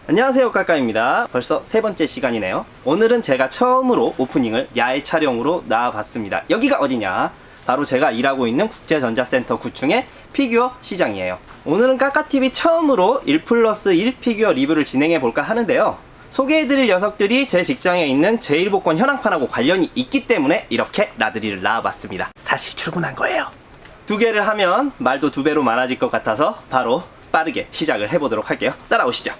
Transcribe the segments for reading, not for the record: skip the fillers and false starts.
안녕하세요, 까까입니다. 벌써 세 번째 시간이네요. 오늘은 제가 처음으로 오프닝을 야외 촬영으로 나와봤습니다. 여기가 어디냐? 바로 제가 일하고 있는 국제전자센터 9층의 피규어 시장이에요. 오늘은 까까TV 처음으로 1+1 피규어 리뷰를 진행해볼까 하는데요. 소개해드릴 녀석들이 제 직장에 있는 제1복권 현황판하고 관련이 있기 때문에 이렇게 나들이를 나와봤습니다. 사실 출근한 거예요. 두 개를 하면 말도 두 배로 많아질 것 같아서 바로 빠르게 시작을 해보도록 할게요. 따라오시죠.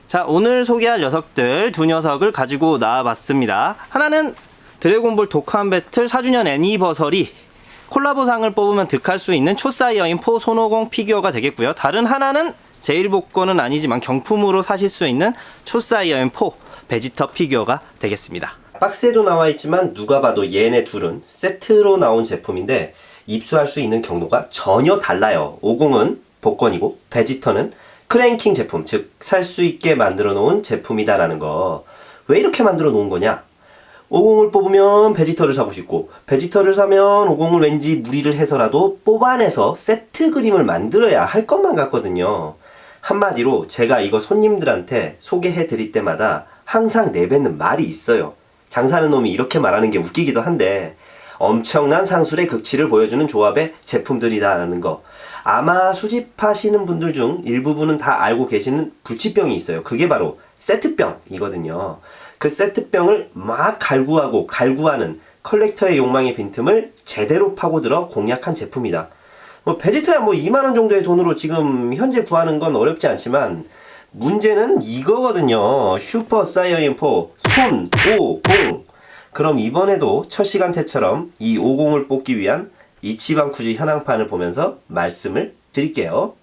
자, 오늘 소개할 녀석들 두 녀석을 가지고 나와봤습니다. 하나는 드래곤볼 독한 배틀 4주년 애니버서리 콜라보상을 뽑으면 득할 수 있는 초사이어인4 손오공 피규어가 되겠고요. 다른 하나는 제1복권은 아니지만 경품으로 사실 수 있는 초사이어인4 베지터 피규어가 되겠습니다. 박스에도 나와 있지만 누가 봐도 얘네 둘은 세트로 나온 제품인데 입수할 수 있는 경로가 전혀 달라요. 50은 복권이고 베지터는 크랭킹 제품, 즉 살 수 있게 만들어 놓은 제품이다라는 거. 왜 이렇게 만들어 놓은 거냐? 50을 뽑으면 베지터를 사고 싶고, 베지터를 사면 50을 왠지 무리를 해서라도 뽑아내서 세트 그림을 만들어야 할 것만 같거든요. 한마디로 제가 이거 손님들한테 소개해 드릴 때마다 항상 내뱉는 말이 있어요. 장사하는 놈이 이렇게 말하는 게 웃기기도 한데, 엄청난 상술의 극치를 보여주는 조합의 제품들이다라는 거. 아마 수집하시는 분들 중 일부분은 다 알고 계시는 부치병이 있어요. 그게 바로 세트병이거든요. 그 세트병을 막 갈구하는 컬렉터의 욕망의 빈틈을 제대로 파고들어 공략한 제품이다. 베지터야 2만원 정도의 돈으로 지금 현재 구하는 건 어렵지 않지만 문제는 이거거든요. 슈퍼 사이어인4 손오공. 그럼 이번에도 첫 시간대처럼 이 50을 뽑기 위한 이치방 쿠지 현황판을 보면서 말씀을 드릴게요.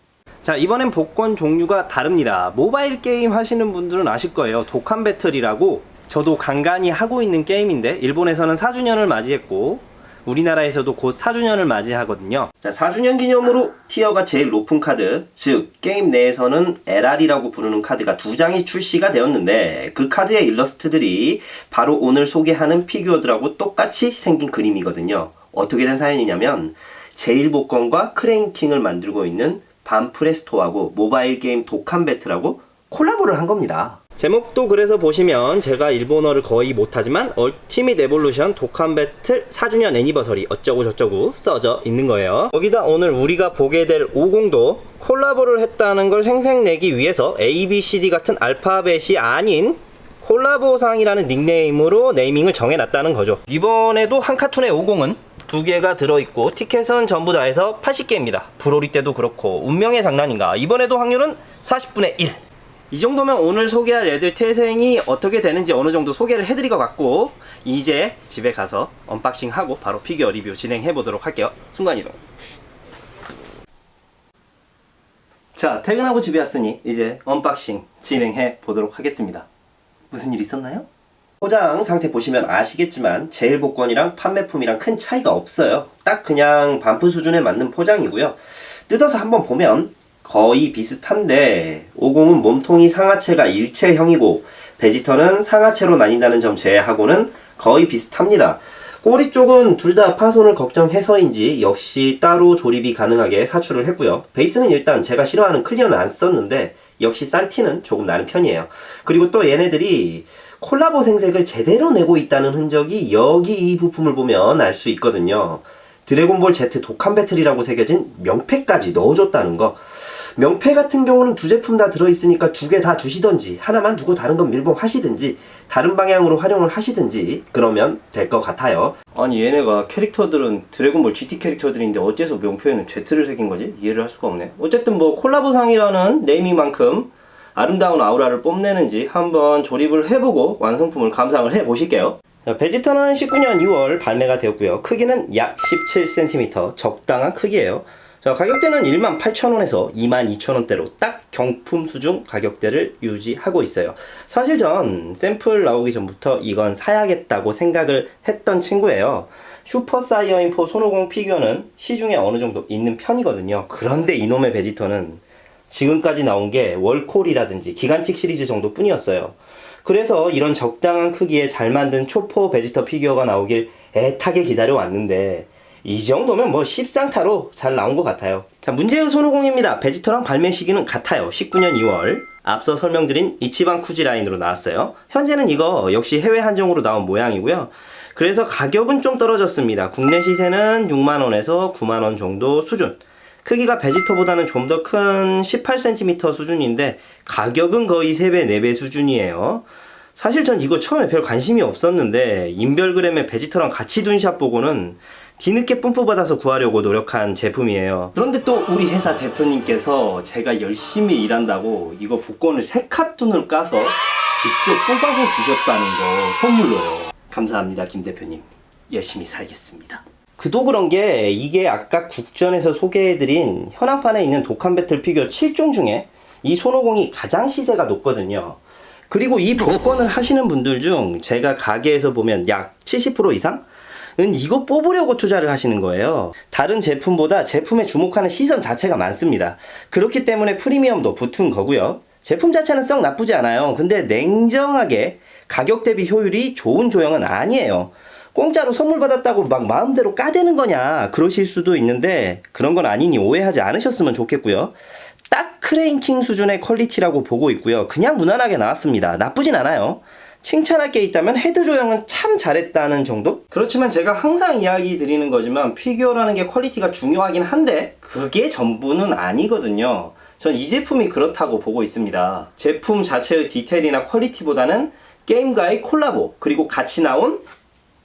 자, 이번엔 복권 종류가 다릅니다. 모바일 게임 하시는 분들은 아실 거예요. 독한 배틀이라고 저도 간간히 하고 있는 게임인데 일본에서는 4주년을 맞이했고 우리나라에서도 곧 4주년을 맞이하거든요. 자, 4주년 기념으로 티어가 제일 높은 카드, 즉 게임 내에서는 LR이라고 부르는 카드가 2장이 출시가 되었는데 그 카드의 일러스트들이 바로 오늘 소개하는 피규어들하고 똑같이 생긴 그림이거든요. 어떻게 된 사연이냐면 제1복권과 크랭킹을 만들고 있는 반프레스토하고 모바일 게임 독한 배틀하고 콜라보를 한 겁니다. 제목도 그래서 보시면 제가 일본어를 거의 못하지만 얼티밋 에볼루션 독한 배틀 4주년 애니버서리 어쩌고 저쩌고 써져 있는 거예요. 여기다 오늘 우리가 보게 될 50도 콜라보를 했다는 걸 생색내기 위해서 ABCD 같은 알파벳이 아닌 콜라보상이라는 닉네임으로 네이밍을 정해놨다는 거죠. 이번에도 한 카툰의 50은 2개가 들어있고 티켓은 전부 다 해서 80개입니다. 브로리 때도 그렇고 운명의 장난인가. 이번에도 확률은 40분의 1. 이 정도면 오늘 소개할 애들 태생이 어떻게 되는지 어느 정도 소개를 해드릴 것 같고 이제 집에 가서 언박싱하고 바로 피규어 리뷰 진행해 보도록 할게요. 순간이동. 자, 퇴근하고 집에 왔으니 이제 언박싱 진행해 보도록 하겠습니다. 무슨 일 있었나요? 포장 상태 보시면 아시겠지만 제1복권이랑 판매품이랑 큰 차이가 없어요. 딱 그냥 반프 수준에 맞는 포장이고요. 뜯어서 한번 보면 거의 비슷한데 50은 몸통이 상하체가 일체형이고 베지터는 상하체로 나뉜다는 점 제외하고는 거의 비슷합니다. 꼬리 쪽은 둘 다 파손을 걱정해서인지 역시 따로 조립이 가능하게 사출을 했고요. 베이스는 일단 제가 싫어하는 클리어는 안 썼는데 역시 싼 티는 조금 나는 편이에요. 그리고 또 얘네들이 콜라보 생색을 제대로 내고 있다는 흔적이 여기 이 부품을 보면 알 수 있거든요. 드래곤볼 Z 독한 배틀이라고 새겨진 명패까지 넣어줬다는 거. 명패 같은 경우는 두 제품 다 들어있으니까 2개 다 두시던지 하나만 두고 다른 건 밀봉하시든지 다른 방향으로 활용을 하시든지 그러면 될 것 같아요. 아니 얘네가 캐릭터들은 드래곤볼 GT 캐릭터들인데 어째서 명패에는 Z를 새긴 거지? 이해를 할 수가 없네. 어쨌든 콜라보상이라는 네이밍만큼 아름다운 아우라를 뽐내는지 한번 조립을 해보고 완성품을 감상을 해보실게요. 베지터는 19년 2월 발매가 되었고요. 크기는 약 17cm 적당한 크기예요. 자, 가격대는 18,000원에서 22,000원대로 딱 경품 수준 가격대를 유지하고 있어요. 사실 전 샘플 나오기 전부터 이건 사야겠다고 생각을 했던 친구예요. 슈퍼 사이어인 4 손오공 피규어는 시중에 어느 정도 있는 편이거든요. 그런데 이놈의 베지터는 지금까지 나온 게 월콜이라든지 기간틱 시리즈 정도 뿐이었어요. 그래서 이런 적당한 크기에 잘 만든 초포 베지터 피규어가 나오길 애타게 기다려왔는데 이 정도면 뭐 십상타로 잘 나온 것 같아요. 자, 문제의 손오공입니다. 베지터랑 발매 시기는 같아요. 19년 2월. 앞서 설명드린 이치방 쿠지 라인으로 나왔어요. 현재는 이거 역시 해외 한정으로 나온 모양이고요. 그래서 가격은 좀 떨어졌습니다. 국내 시세는 6만원에서 9만원 정도 수준. 크기가 베지터보다는 좀 더 큰 18cm 수준인데 가격은 거의 3배, 4배 수준이에요. 사실 전 이거 처음에 별 관심이 없었는데 인별그램에 베지터랑 같이 둔 샷 보고는 뒤늦게 뿜뿌 받아서 구하려고 노력한 제품이에요. 그런데 또 우리 회사 대표님께서 제가 열심히 일한다고 이거 복권을 3카툰을 까서 직접 뽑아서 주셨다는 거 선물로요. 감사합니다, 김 대표님. 열심히 살겠습니다. 그도 그런 게 이게 아까 국전에서 소개해드린 현황판에 있는 독한 배틀 피규어 7종 중에 이 손오공이 가장 시세가 높거든요. 그리고 이 복권을 하시는 분들 중 제가 가게에서 보면 약 70% 이상? 은 이거 뽑으려고 투자를 하시는 거예요. 다른 제품보다 제품에 주목하는 시선 자체가 많습니다. 그렇기 때문에 프리미엄도 붙은 거고요. 제품 자체는 썩 나쁘지 않아요. 근데 냉정하게 가격 대비 효율이 좋은 조형은 아니에요. 공짜로 선물 받았다고 막 마음대로 까대는 거냐 그러실 수도 있는데 그런 건 아니니 오해하지 않으셨으면 좋겠고요. 딱 크레인킹 수준의 퀄리티라고 보고 있고요. 그냥 무난하게 나왔습니다. 나쁘진 않아요. 칭찬할 게 있다면 헤드 조형은 참 잘했다는 정도? 그렇지만 제가 항상 이야기 드리는 거지만 피규어라는 게 퀄리티가 중요하긴 한데 그게 전부는 아니거든요. 전 이 제품이 그렇다고 보고 있습니다. 제품 자체의 디테일이나 퀄리티보다는 게임과의 콜라보 그리고 같이 나온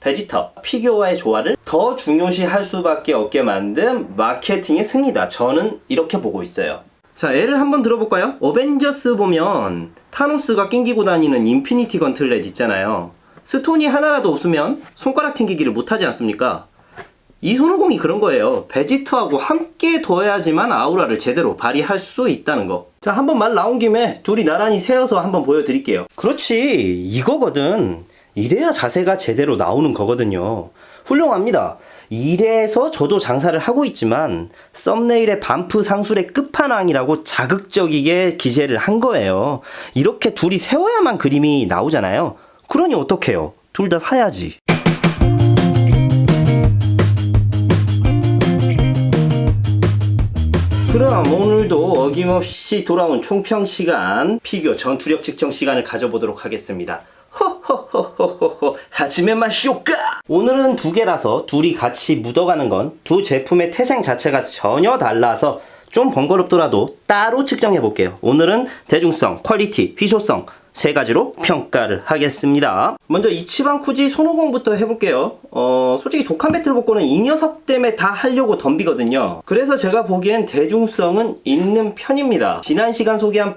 베지터, 피규어와의 조화를 더 중요시할 수밖에 없게 만든 마케팅의 승리다. 저는 이렇게 보고 있어요. 자, 예를 한번 들어볼까요? 어벤져스 보면 타노스가 낑기고 다니는 인피니티 건틀렛 있잖아요. 스톤이 하나라도 없으면 손가락 튕기기를 못하지 않습니까? 이 손오공이 그런 거예요. 베지터하고 함께 둬야지만 아우라를 제대로 발휘할 수 있다는 거. 자, 한번 말 나온 김에 둘이 나란히 세워서 한번 보여드릴게요. 그렇지, 이거거든. 이래야 자세가 제대로 나오는 거거든요. 훌륭합니다. 이래서 저도 장사를 하고 있지만 썸네일의 반프 상술의 끝판왕이라고 자극적이게 기재를 한 거예요. 이렇게 둘이 세워야만 그림이 나오잖아요. 그러니 어떡해요? 둘 다 사야지. 그럼 오늘도 어김없이 돌아온 총평 시간, 피규어 전투력 측정 시간을 가져보도록 하겠습니다. 호호호호호호 하지메 마시오까. 오늘은 두 개라서 둘이 같이 묻어가는 건 두 제품의 태생 자체가 전혀 달라서 좀 번거롭더라도 따로 측정해 볼게요. 오늘은 대중성, 퀄리티, 희소성 세 가지로 평가를 하겠습니다. 먼저 이치방 쿠지 손오공부터 해볼게요. 솔직히 독한 배틀 복권은 이 녀석 때문에 다 하려고 덤비거든요. 그래서 제가 보기엔 대중성은 있는 편입니다. 지난 시간 소개한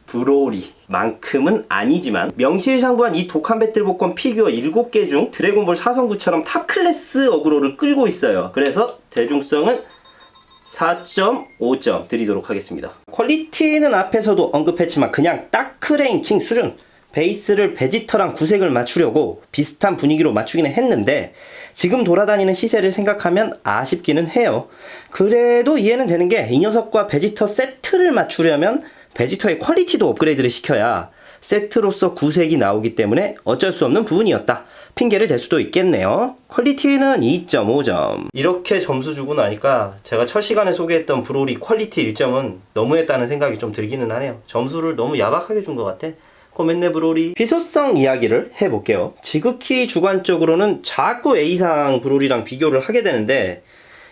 브로리만큼은 아니지만 명실상부한 이 독한 배틀 복권 피규어 7개 중 드래곤볼 4성구처럼 탑 클래스 어그로를 끌고 있어요. 그래서 대중성은 4.5점 드리도록 하겠습니다. 퀄리티는 앞에서도 언급했지만 그냥 딱 크레인킹 수준. 베이스를 베지터랑 구색을 맞추려고 비슷한 분위기로 맞추기는 했는데 지금 돌아다니는 시세를 생각하면 아쉽기는 해요. 그래도 이해는 되는 게 이 녀석과 베지터 세트를 맞추려면 베지터의 퀄리티도 업그레이드를 시켜야 세트로서 구색이 나오기 때문에 어쩔 수 없는 부분이었다. 핑계를 댈 수도 있겠네요. 퀄리티는 2.5점. 이렇게 점수 주고 나니까 제가 첫 시간에 소개했던 브로리 퀄리티 1점은 너무했다는 생각이 좀 들기는 하네요. 점수를 너무 야박하게 준 것 같아. 고맨네 브로리. 희소성 이야기를 해볼게요. 지극히 주관적으로는 자꾸 A상 브로리랑 비교를 하게 되는데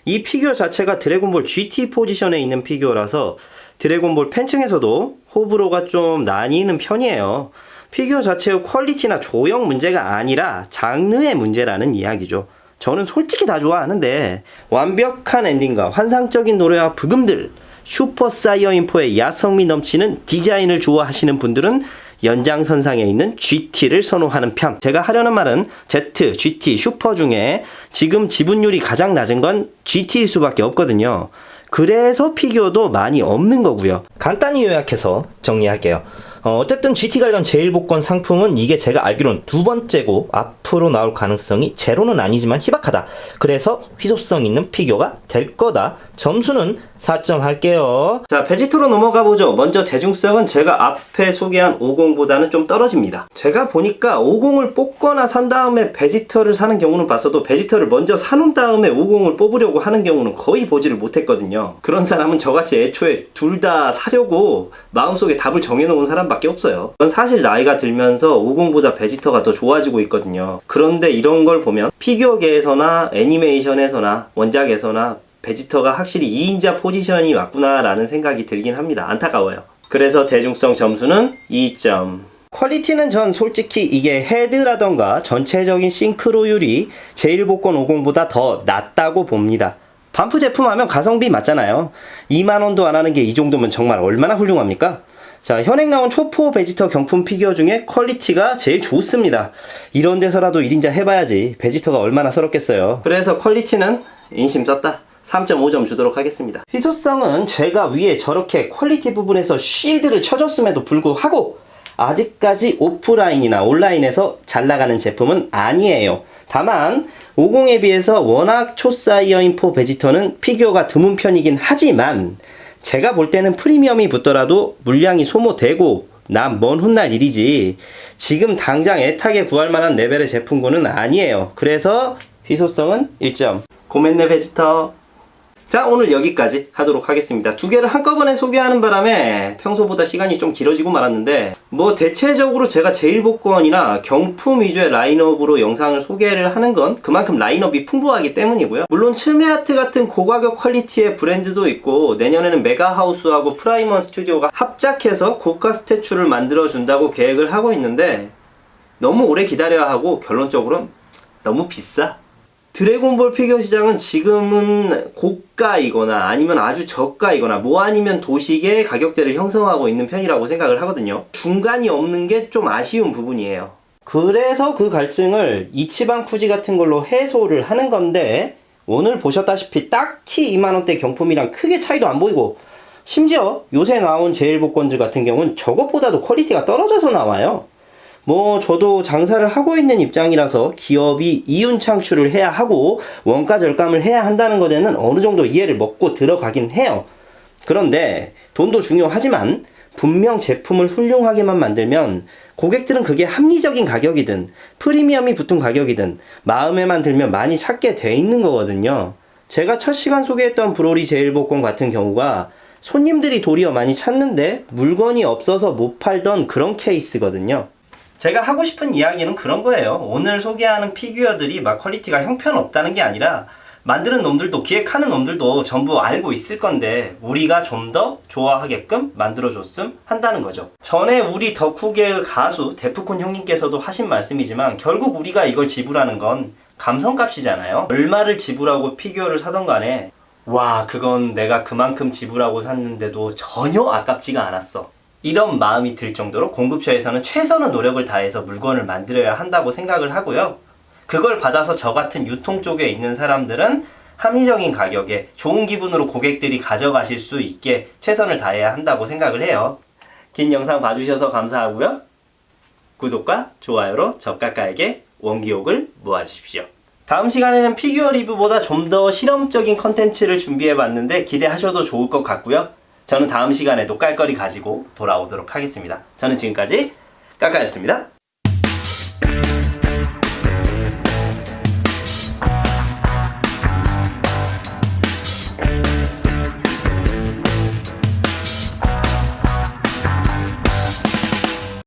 이 피규어 자체가 드래곤볼 GT 포지션에 있는 피규어라서 드래곤볼 팬층에서도 호불호가 좀 나뉘는 편이에요. 피규어 자체의 퀄리티나 조형 문제가 아니라 장르의 문제라는 이야기죠. 저는 솔직히 다 좋아하는데 완벽한 엔딩과 환상적인 노래와 브금들, 슈퍼 사이어인4의 야성미 넘치는 디자인을 좋아하시는 분들은 연장선상에 있는 GT를 선호하는 편. 제가 하려는 말은 Z, GT, 슈퍼 중에 지금 지분율이 가장 낮은 건 GT일 수밖에 없거든요. 그래서 피규어도 많이 없는 거고요. 간단히 요약해서 정리할게요. 어쨌든 GT 관련 제일 복권 상품은 이게 제가 알기로는 두 번째고 앞으로 나올 가능성이 제로는 아니지만 희박하다. 그래서 희소성 있는 피규어가 될 거다. 점수는 4점 할게요. 자, 베지터로 넘어가 보죠. 먼저 대중성은 제가 앞에 소개한 50보다는 좀 떨어집니다. 제가 보니까 50을 뽑거나 산 다음에 베지터를 사는 경우는 봤어도 베지터를 먼저 사놓은 다음에 50을 뽑으려고 하는 경우는 거의 보지를 못했거든요. 그런 사람은 저같이 애초에 둘 다 사려고 마음속에 답을 정해놓은 사람밖에 없어요. 그건 사실 나이가 들면서 50보다 베지터가 더 좋아지고 있거든요. 그런데 이런 걸 보면 피규어계에서나 애니메이션에서나 원작에서나 베지터가 확실히 2인자 포지션이 맞구나 라는 생각이 들긴 합니다. 안타까워요. 그래서 대중성 점수는 2점. 퀄리티는 전 솔직히 이게 헤드라던가 전체적인 싱크로율이 제일 복권 50보다 더 낫다고 봅니다. 반프 제품 하면 가성비 맞잖아요. 2만원도 안 하는 게 이 정도면 정말 얼마나 훌륭합니까? 자, 현행 나온 초포 베지터 경품 피규어 중에 퀄리티가 제일 좋습니다. 이런 데서라도 1인자 해봐야지 베지터가 얼마나 서럽겠어요. 그래서 퀄리티는 인심 썼다. 3.5점 주도록 하겠습니다. 희소성은 제가 위에 저렇게 퀄리티 부분에서 쉴드를 쳐줬음에도 불구하고 아직까지 오프라인이나 온라인에서 잘 나가는 제품은 아니에요. 다만 50에 비해서 워낙 초사이어인 포 베지터는 피규어가 드문 편이긴 하지만 제가 볼 때는 프리미엄이 붙더라도 물량이 소모되고 난 먼 훗날 일이지 지금 당장 애타게 구할 만한 레벨의 제품군은 아니에요. 그래서 희소성은 1점. 고맨네 베지터. 자, 오늘 여기까지 하도록 하겠습니다. 두 개를 한꺼번에 소개하는 바람에 평소보다 시간이 좀 길어지고 말았는데 뭐 대체적으로 제가 제일 복권이나 경품 위주의 라인업으로 영상을 소개를 하는 건 그만큼 라인업이 풍부하기 때문이고요. 물론 츠메아트 같은 고가격 퀄리티의 브랜드도 있고 내년에는 메가하우스하고 프라이먼 스튜디오가 합작해서 고가 스태츄를 만들어준다고 계획을 하고 있는데 너무 오래 기다려야 하고 결론적으로는 너무 비싸. 드래곤볼 피규어 시장은 지금은 고가이거나 아니면 아주 저가이거나 뭐 아니면 도식의 가격대를 형성하고 있는 편이라고 생각을 하거든요. 중간이 없는 게 좀 아쉬운 부분이에요. 그래서 그 갈증을 이치방 쿠지 같은 걸로 해소를 하는 건데 오늘 보셨다시피 딱히 2만원대 경품이랑 크게 차이도 안 보이고 심지어 요새 나온 제일 복권들 같은 경우는 저것보다도 퀄리티가 떨어져서 나와요. 뭐 저도 장사를 하고 있는 입장이라서 기업이 이윤 창출을 해야 하고 원가 절감을 해야 한다는 것에는 어느 정도 이해를 먹고 들어가긴 해요. 그런데 돈도 중요하지만 분명 제품을 훌륭하게만 만들면 고객들은 그게 합리적인 가격이든 프리미엄이 붙은 가격이든 마음에만 들면 많이 찾게 돼 있는 거거든요. 제가 첫 시간 소개했던 브로리 제일복권 같은 경우가 손님들이 도리어 많이 찾는데 물건이 없어서 못 팔던 그런 케이스거든요. 제가 하고 싶은 이야기는 그런 거예요. 오늘 소개하는 피규어들이 막 퀄리티가 형편없다는 게 아니라 만드는 놈들도 기획하는 놈들도 전부 알고 있을 건데 우리가 좀 더 좋아하게끔 만들어줬음 한다는 거죠. 전에 우리 덕후계의 가수 데프콘 형님께서도 하신 말씀이지만 결국 우리가 이걸 지불하는 건 감성값이잖아요. 얼마를 지불하고 피규어를 사던 간에 와, 그건 내가 그만큼 지불하고 샀는데도 전혀 아깝지가 않았어. 이런 마음이 들 정도로 공급처에서는 최선의 노력을 다해서 물건을 만들어야 한다고 생각을 하고요. 그걸 받아서 저 같은 유통 쪽에 있는 사람들은 합리적인 가격에 좋은 기분으로 고객들이 가져가실 수 있게 최선을 다해야 한다고 생각을 해요. 긴 영상 봐주셔서 감사하고요. 구독과 좋아요로 적가가에게 원기옥을 모아주십시오. 다음 시간에는 피규어 리뷰보다 좀 더 실험적인 컨텐츠를 준비해봤는데 기대하셔도 좋을 것 같고요. 저는 다음 시간에도 깔거리 가지고 돌아오도록 하겠습니다. 저는 지금까지 까까였습니다.